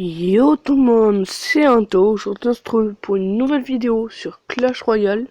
Yo tout le monde, c'est Anto. Aujourd'hui on se retrouve pour une nouvelle vidéo sur Clash Royale.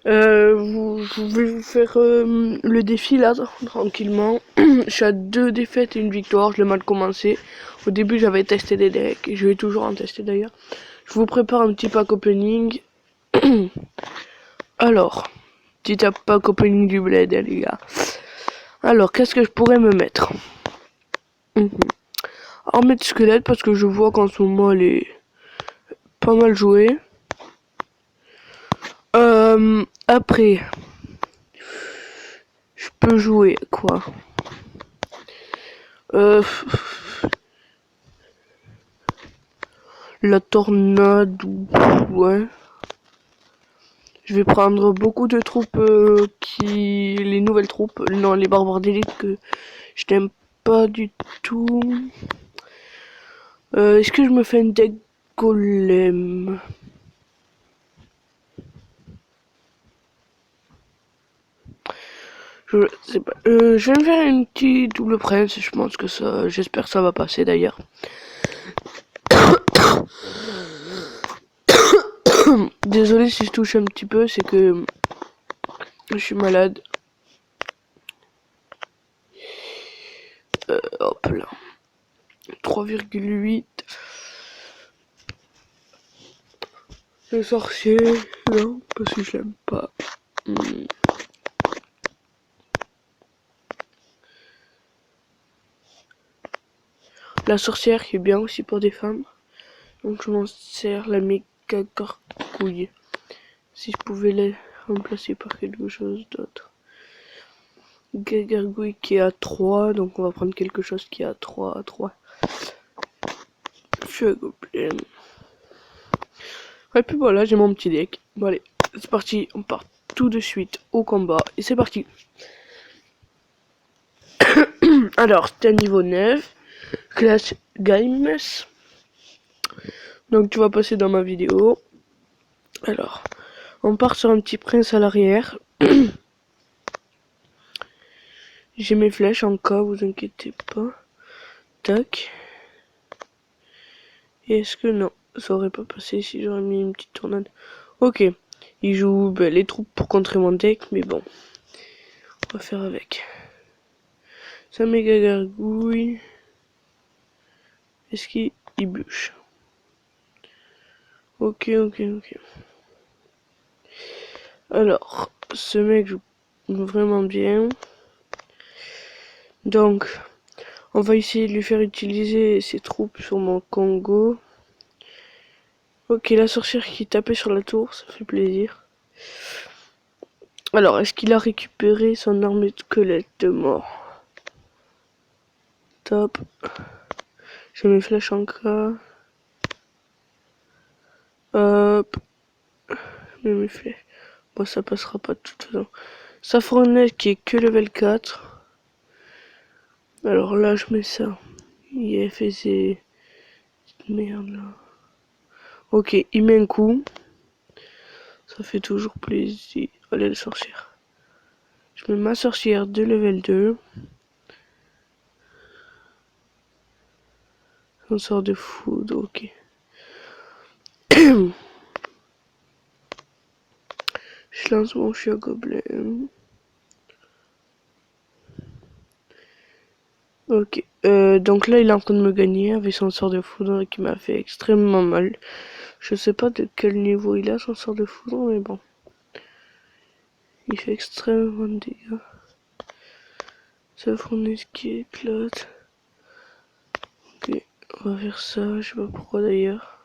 Je vais vous faire le défi là, tranquillement. Je suis à 2 défaites et une victoire, je l'ai mal commencé. Au début j'avais testé des decks, et je vais toujours en tester d'ailleurs. Je vous prépare un petit pack opening. Alors, petit pack opening du bled les gars. Alors, qu'est-ce que je pourrais me mettre? Armée de squelette parce que je vois qu'en ce moment elle est pas mal jouée. Après, je peux jouer quoi? La tornade, ouais. Je vais prendre beaucoup de troupes les nouvelles troupes, non les barbares d'élite que je n'aime pas du tout. Est-ce que je me fais une deck golem? Je sais pas. Je vais me faire une petite double prince. Je pense que ça, j'espère que ça va passer d'ailleurs. Désolé si je touche un petit peu, c'est que je suis malade. Hop là. 3,8. Le sorcier, non, parce que je l'aime pas. La sorcière qui est bien aussi pour des femmes. Donc je m'en sers la méga gargouille. Si je pouvais la remplacer par quelque chose d'autre. Gargouille qui est à 3, donc on va prendre quelque chose qui est à 3, à 3. Feu à gobelin. Et puis voilà, j'ai mon petit deck. Bon allez, c'est parti, on part tout de suite au combat. Et c'est parti. Alors, t'es à niveau 9. Clash Games. Donc tu vas passer dans ma vidéo. Alors, on part sur un petit prince à l'arrière. J'ai mes flèches en cas, vous inquiétez pas. Tac. Et est-ce que non, ça aurait pas passé si j'aurais mis une petite tornade. Ok, il joue les troupes pour contrer mon deck, mais bon, on va faire avec. Ça méga gargouille. Est-ce qu'il bûche? Ok. Alors, ce mec joue vraiment bien. Donc, on va essayer de lui faire utiliser ses troupes sur mon Congo. Ok, la sorcière qui tapait sur la tour, ça fait plaisir. Alors, est-ce qu'il a récupéré son armée de squelette de mort? Top. J'ai mes flèches en cas. Hop. Mes flèches. Bon, ça passera pas de toute façon. Safronet qui est que level 4. Alors là, je mets ça. Il a fait ses... Merde là. Ok, il met un coup. Ça fait toujours plaisir. Allez, la sorcière. Je mets ma sorcière de level 2. On sort de foudre, ok. Je lance mon chien gobelin. Ok, donc là il est en train de me gagner avec son sort de foudre qui m'a fait extrêmement mal. Je sais pas de quel niveau il a son sort de foudre, mais bon. Il fait extrêmement de dégâts. Ça fournaise qui éclate. Ok, on va faire ça, je sais pas pourquoi d'ailleurs.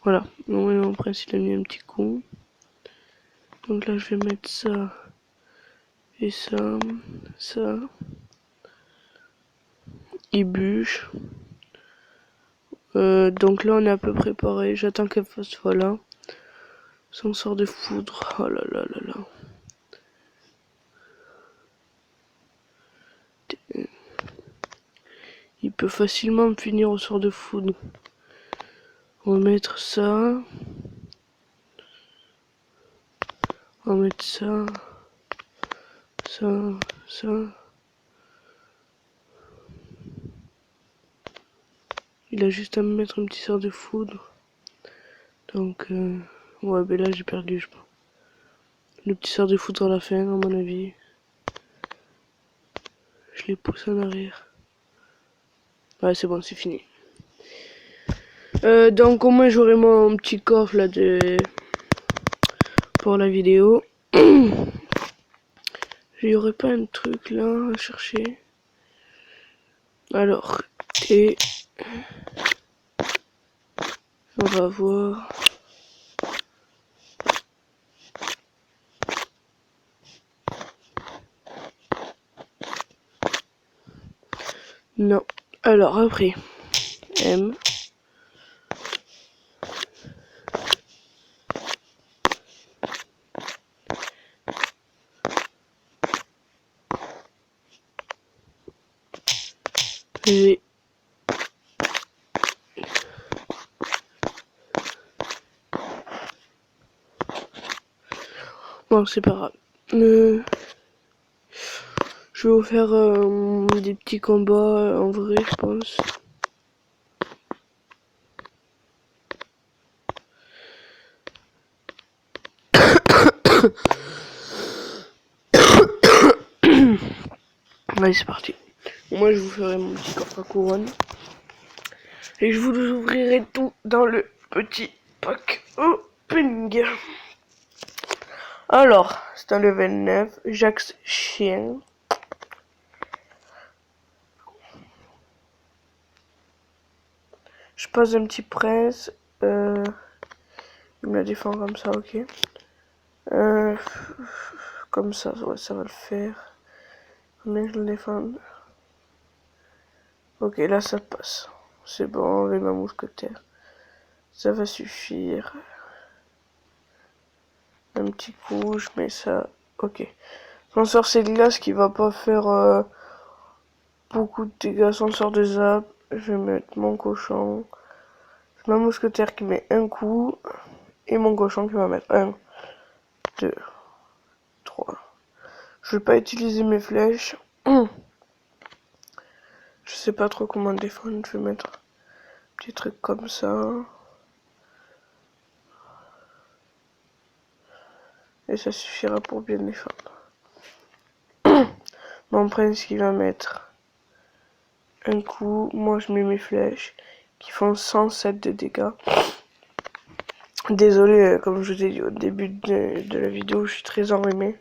Voilà, mon prince il a mis un petit coup. Donc là je vais mettre ça et ça, ça. Il bûche. Donc là on est à peu près pareil, j'attends qu'elle fasse voilà. Son sort de foudre, oh là là là là. Il peut facilement me finir au sort de foudre. On va mettre ça. On va mettre ça. Ça. Il a juste à me mettre un petit sort de foudre. Donc, ouais, mais là j'ai perdu, je pense. Le petit sort de foudre à la fin, à mon avis. Je les pousse en arrière. Ouais, c'est bon, c'est fini. Donc, au moins, j'aurai mon petit coffre là pour la vidéo. Il y aurait pas un truc là à chercher. Alors, et on va voir. Non. Alors après, M. V. Bon, c'est pas grave. Je vais vous faire des petits combats en vrai, je pense. Allez, c'est parti. Moi, je vous ferai mon petit coffre à couronne. Et je vous ouvrirai tout dans le petit pack opening. Alors, c'est un level 9. Jax Chien. Je pose un petit prince. Il me la défend comme ça, ok. Comme ça, ouais, ça va le faire. Mais je le défends. Ok, là ça passe. C'est bon, avec ma mousquetaire. Ça va suffire. Un petit coup, je mets ça. Ok. Son sort c'est de glace qui va pas faire beaucoup de dégâts. Son sort de zap. Je vais mettre mon cochon. Ma mousquetaire qui met un coup. Et mon cochon qui va mettre 1, 2, 3. Je vais pas utiliser mes flèches. Je sais pas trop comment défendre. Je vais mettre un petit truc comme ça. Et ça suffira pour bien défendre. Mon prince qui va mettre un coup. Moi je mets mes flèches qui font 107 de dégâts. Désolé, comme je vous ai dit au début de la vidéo, je suis très enrhumé.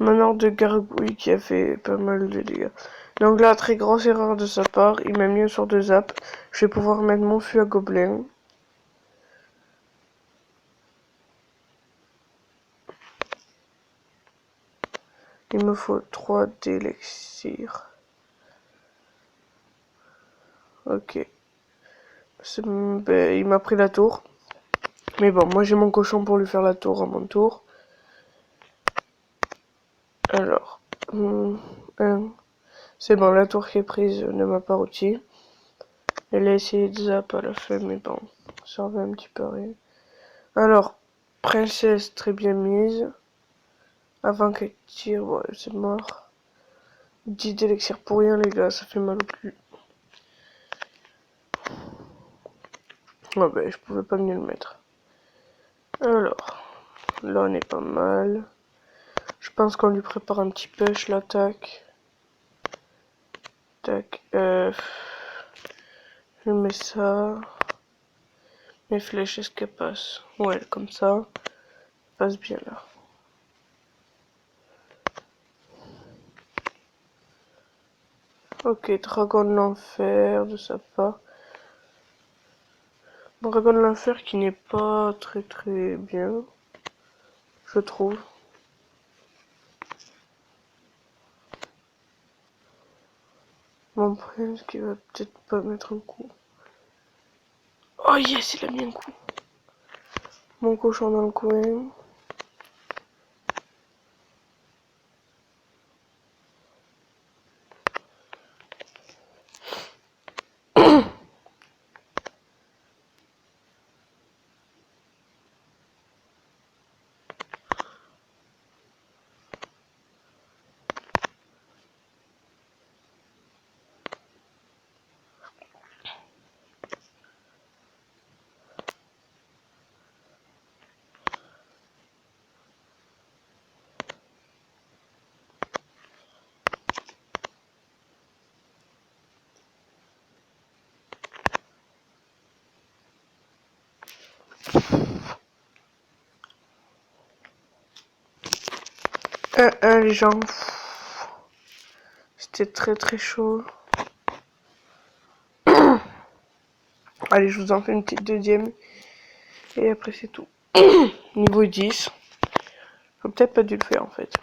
Manoir de gargouille qui a fait pas mal de dégâts. Donc là, très grosse erreur de sa part, il m'a mis un sort de zap. Je vais pouvoir mettre mon fût à gobelin. Il me faut 3 d'élixir. Ok. Ben, il m'a pris la tour. Mais bon, moi j'ai mon cochon pour lui faire la tour à mon tour. Alors, c'est bon, la tour qui est prise ne m'a pas routi. Elle a essayé de zap à la fin, mais bon, ça revient un petit peu à rien. Alors, princesse très bien mise. Avant qu'elle tire, ouais, c'est mort. 10 d'élixir pour rien, les gars, ça fait mal au cul. Ouais, ben, je pouvais pas mieux le mettre. Alors, là, on est pas mal. Je pense qu'on lui prépare un petit push, l'attaque. Tac, je mets ça. Mes flèches, est-ce qu'elles passent? Ouais, comme ça. Passe bien là. Ok, dragon de l'enfer de sa part. Dragon de l'enfer qui n'est pas très bien, je trouve. Mon prince qui va peut-être pas mettre un coup. Oh yes, il a mis un coup. Mon cochon dans le coin. 1-1 les gens. C'était très très chaud. Allez, je vous en fais une petite deuxième. Et après c'est tout. Niveau 10. Faut peut-être pas dû le faire en fait.